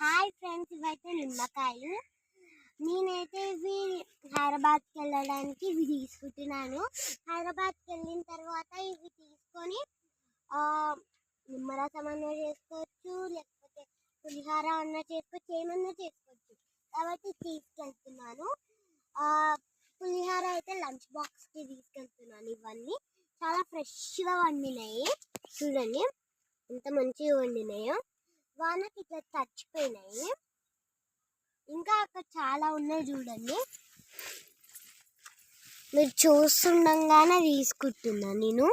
Hi friends, ఇవైతే నిమ్మకాయలు. నేనైతే ఇవి హైదరాబాద్కి వెళ్ళడానికి ఇవి తీసుకుంటున్నాను. హైదరాబాద్కి వెళ్ళిన తర్వాత ఇవి తీసుకొని నిమ్మరసం అన్న చేసుకోవచ్చు, లేకపోతే పులిహార అన్న చేసుకోవచ్చు, ఏమన్నా చేసుకోవచ్చు. కాబట్టి తీసుకెళ్తున్నాను. పులిహార అయితే లంచ్ బాక్స్కి తీసుకెళ్తున్నాను. ఇవన్నీ చాలా ఫ్రెష్గా వండినాయి. చూడండి ఎంత మంచిగా వండినాయో. వానకి ఇట్లా చచ్చిపోయినాయి. ఇంకా అక్కడ చాలా ఉన్నాయి చూడండి. మీరు చూస్తుండగానే తీసుకుంటున్నా నేను.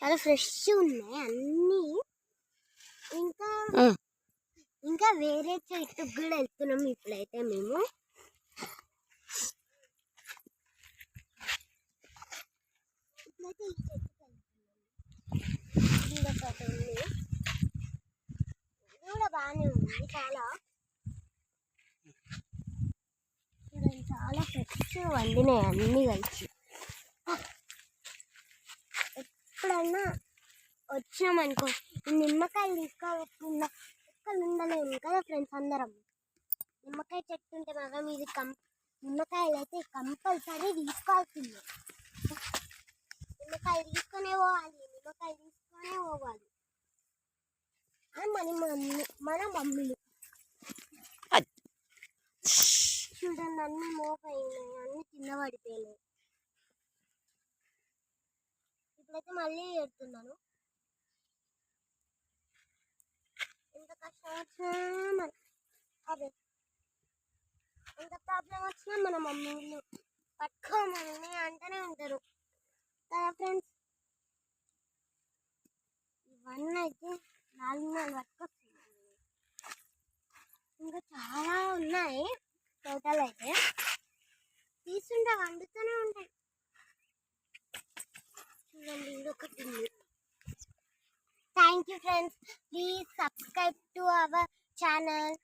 చాలా ఫ్రెష్ ఉన్నాయి అన్నీ. ఇంకా ఇంకా వేరే చెట్టుకు కూడా వెళ్తున్నాం ఇప్పుడైతే మేము. ఇప్పుడైతే ఈ చెట్టుకు వెళ్తున్నాం. కూడా బాగానే ఉంది. చాలా చూడండి, చాలా ఫ్రెష్ వండినాయి అన్నీ కలిసి. ఎప్పుడన్నా వచ్చినామనుకో నిమ్మకాయలు తీసుకోకుండా ఎక్కడ ఉండలేము కదా ఫ్రెండ్స్. అందరం నిమ్మకాయ చెట్టు ఉంటే మనం ఇది నిమ్మకాయలు అయితే కంపల్సరీ తీసుకోవాల్సిందే. నిమ్మకాయ తీసుకునే పోవాలి. మన మమ్మీలు చూడండి, అన్ని మోపైనాయి, అన్ని కింద పడిపోయినాయి. ఇప్పుడైతే మళ్ళీ ఏడుతున్నాను. ఎంత కష్టం వచ్చినా అదే ఎంత ప్రాబ్లం వచ్చినా మన మమ్మీలు పట్టుకోమని అంటూనే ఉంటారు కదా ఫ్రెండ్స్. ఇవన్నీ అయితే 4 పట్టుకొస్తున్నాను. ఇంకా చాలా ఉన్నాయి టోటల్ అయితే. తీసుంటే వండుతూనే ఉంటాయి. చూడండి, ఇంకొకటి ఉంది. Thank you friends. Please subscribe to our channel.